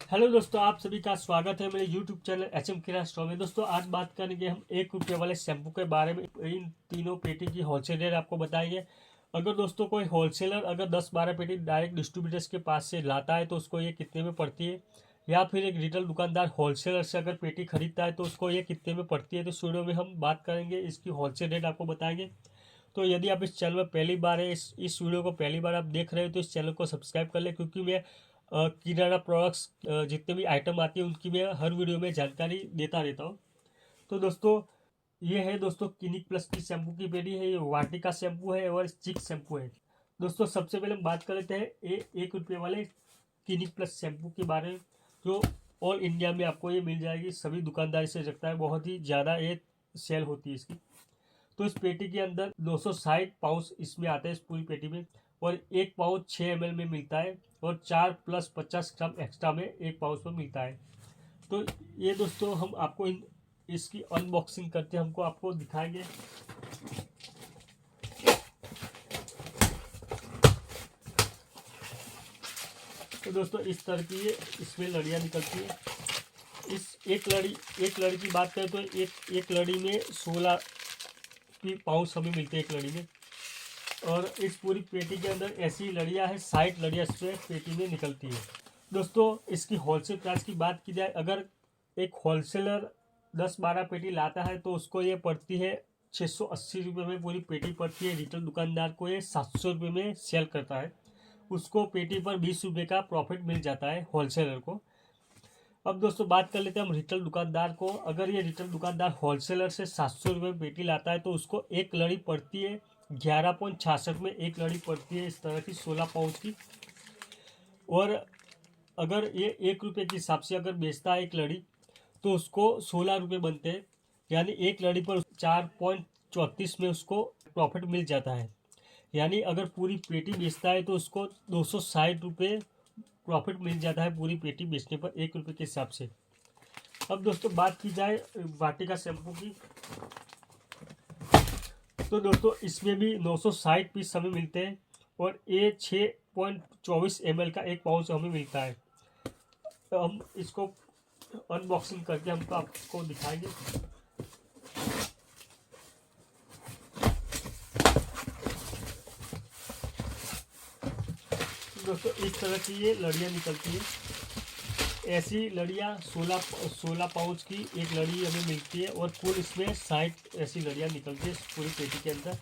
Hello दोस्तों, आप सभी का स्वागत है मेरे यूट्यूब चैनल एचएम किरा स्टोर में। दोस्तों आज बात करेंगे हम 1 रुपये वाले शैम्पू के बारे में। इन तीनों पेटी की होलसेल रेट आपको बताएंगे। अगर दोस्तों कोई होलसेलर अगर 10-12 पेटी डायरेक्ट डिस्ट्रीब्यूटर्स के पास से लाता है तो उसको ये कितने में पड़ती है, या फिर एक रिटेल दुकानदार होलसेलर से अगर पेटी खरीदता है तो उसको ये कितने में पड़ती है, तो इस वीडियो में हम बात करेंगे, इसकी होलसेल रेट आपको बताएंगे। तो यदि आप इस चैनल में पहली बार है, इस वीडियो को पहली बार आप देख रहे हो तो इस चैनल को सब्सक्राइब कर ले, क्योंकि मैं किराना प्रोडक्ट्स जितने भी आइटम आती है उनकी मैं हर वीडियो में जानकारी देता रहता हूँ। तो दोस्तों ये है दोस्तों क्लिनिक प्लस की शैम्पू की पेटी है। ये वाटिका शैम्पू है और चिक शैम्पू है। दोस्तों सबसे पहले हम बात कर लेते हैं 1 रुपये वाले क्लिनिक प्लस शैम्पू के बारे में, जो ऑल इंडिया में आपको ये मिल जाएगी। सभी दुकानदार से रखता है, बहुत ही ज़्यादा ये सेल होती है इसकी। तो इस पेटी के अंदर 260 पाउच इसमें आते हैं इस पूरी पेटी में, और एक पाउच 6 ml में मिलता है, और 4 + 50 ग्राम एक्स्ट्रा में एक पाउच में मिलता है। तो ये दोस्तों हम आपको इसकी अनबॉक्सिंग करते हैं, हमको आपको दिखाएंगे। तो दोस्तों इस तरह की ये इसमें लड़ियाँ निकलती है। इस एक लड़ी की बात करें तो एक लड़ी में 16 पाउच हमें मिलते हैं एक लड़ी में। और इस पूरी पेटी के अंदर ऐसी लड़ियाँ है, 60 लड़ियाँ इससे पेटी में निकलती है। दोस्तों इसकी होलसेल प्राइस की बात की जाए, अगर एक होलसेलर 10-12 पेटी लाता है तो उसको ये पड़ती है 680 रुपये में पूरी पेटी पड़ती है। रिटेल दुकानदार को ये 700 रुपये में सेल करता है, उसको पेटी पर 20 रुपये का प्रॉफिट मिल जाता है होलसेलर को। अब दोस्तों बात कर लेते हैं हम रिटेल दुकानदार को। अगर ये रिटेल दुकानदार होलसेलर से 700 रुपये में पेटी लाता है तो उसको एक लड़ी पड़ती है 11.66 में। एक लड़ी पड़ती है इस तरह की 16 पाउच की। और अगर ये 1 रुपये के हिसाब से अगर बेचता है एक लड़ी तो उसको 16 रुपये बनते हैं, यानी एक लड़ी पर 4.34 में उसको प्रॉफिट मिल जाता है। यानी अगर पूरी पेटी बेचता है तो उसको 260 रुपये प्रॉफिट मिल जाता है पूरी पेटी बेचने पर 1 रुपये के हिसाब से। अब दोस्तों बात की जाए वाटिका शैम्पू की, तो दोस्तों इसमें भी 960 पीस हमें मिलते हैं, और ये 6.24 ml का एक पाउच हमें मिलता है। तो हम इसको अनबॉक्सिंग करके हमको आपको दिखाएंगे। दोस्तों इस तरह की ये लड़ियाँ निकलती है। ऐसी लड़ियाँ 16 पाउच की एक लड़ी हमें मिलती है, और कुल इसमें 60 ऐसी लड़ियाँ निकलती है पूरी पेटी के अंदर।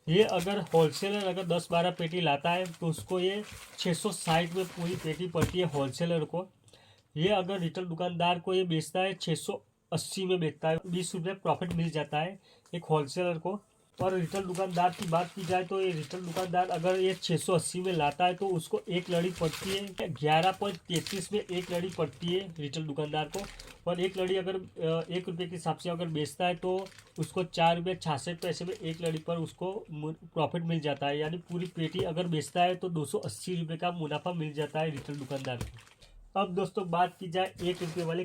ये अगर होलसेलर अगर 10-12 पेटी लाता है तो उसको ये 660 में पूरी पेटी पड़ती है होलसेलर को। ये अगर रिटेल दुकानदार को ये बेचता है 680 में बेचता है, 20 रुपये प्रॉफिट मिल जाता है एक होलसेलर को। और रिटेल दुकानदार की बात की जाए तो ये रिटेल दुकानदार अगर ये 680 में लाता है तो उसको एक लड़ी पड़ती है 11.33 में। एक लड़ी पड़ती है रिटेल दुकानदार को। और एक लड़ी अगर 1 रुपये के हिसाब से अगर बेचता है तो उसको 4.66 में एक लड़ी पर उसको प्रॉफिट मिल जाता है। यानी पूरी पेटी अगर बेचता है तो 280 रुपये का मुनाफा मिल जाता है रिटेल दुकानदार को। अब दोस्तों बात की जाए 1 रुपये वाले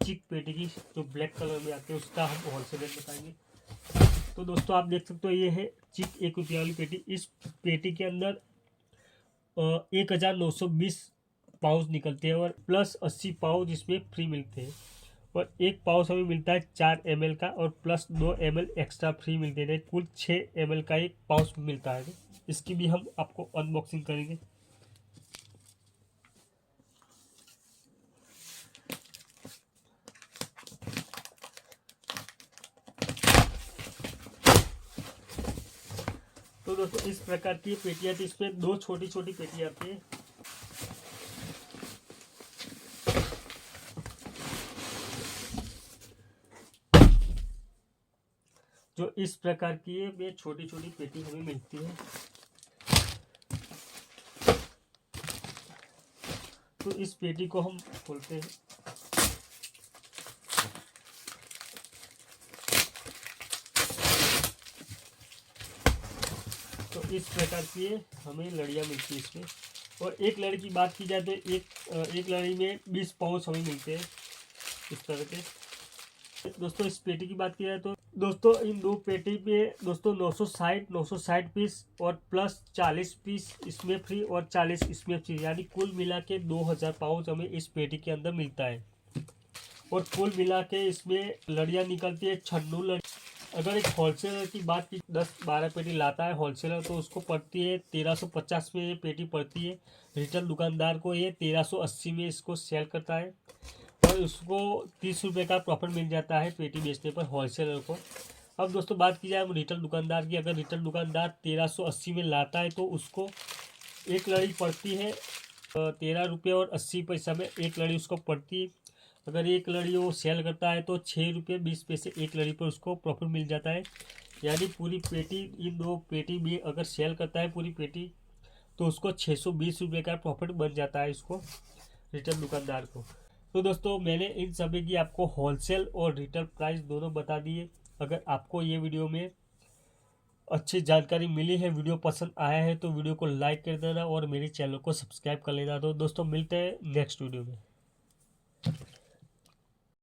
चिक पेटी की, जो ब्लैक कलर में आते हैं, उसका हम होलसेल रेट बताएंगे। तो दोस्तों आप देख सकते हो ये है चिक 1 रुपये वाली पेटी। इस पेटी के अंदर 1920 पाउच निकलते हैं, और प्लस 80 पाउच इसमें फ्री मिलते हैं। और एक पाउच हमें मिलता है 4 ml का, और प्लस 2 ml एक्स्ट्रा फ्री मिलते हैं। कुल 6 ml का एक पाउच मिलता है। इसकी भी हम आपको अनबॉक्सिंग करेंगे। तो दोस्तों इस प्रकार की पेटियाँ थी, इसमें 2 छोटी छोटी पेटियाँ आती है। जो इस प्रकार की ये छोटी छोटी पेटी हमें मिलती है। तो इस पेटी को हम खोलते हैं। तो इस प्रकार की हमें लड़ियाँ मिलती है इसमें। और एक लड़ी की बात की जाए तो एक लड़ी में 20 पाउच हमें मिलते हैं इस तरह के। दोस्तों इस पेटी की बात की जाए तो दोस्तों इन दो पेटी पे दोस्तों 960 पीस और प्लस 40 पीस इसमें फ्री और 40 इसमें फ्री, यानी कुल मिला के 2000 पाउच हमें इस पेटी के अंदर मिलता है। और कुल मिला के इसमें लड़ियाँ निकलती है 96 लड़ी। अगर एक होलसेलर की बात की 10-12 पेटी लाता है होलसेलर तो उसको पड़ती है 1350 में ये पेटी पड़ती है। रिटेल दुकानदार को ये 1380 में इसको सेल करता है और उसको 30 रुपये का प्रॉफिट मिल जाता है पेटी बेचने पर होलसेलर को। अब दोस्तों बात की जाए रिटेल दुकानदार की, अगर रिटेल दुकानदार 1380 में लाता है तो उसको एक लड़ी पड़ती है 13 रुपये और 80 पैसा में एक लड़ी उसको पड़ती है। अगर एक लड़ी वो सेल करता है तो 6 रुपये 20 पैसे एक लड़ी पर उसको प्रॉफिट मिल जाता है। यानी पूरी पेटी, इन दो पेटी में अगर सेल करता है पूरी पेटी तो उसको 620 रुपये का प्रॉफिट बन जाता है इसको, रिटेल दुकानदार को। तो दोस्तों मैंने इन सभी की आपको होलसेल और रिटेल प्राइस दोनों बता दिए। अगर आपको ये वीडियो में अच्छी जानकारी मिली है, वीडियो पसंद आया है तो वीडियो को लाइक कर देना और मेरे चैनल को सब्सक्राइब कर लेना। तो दोस्तों मिलते हैं नेक्स्ट वीडियो में।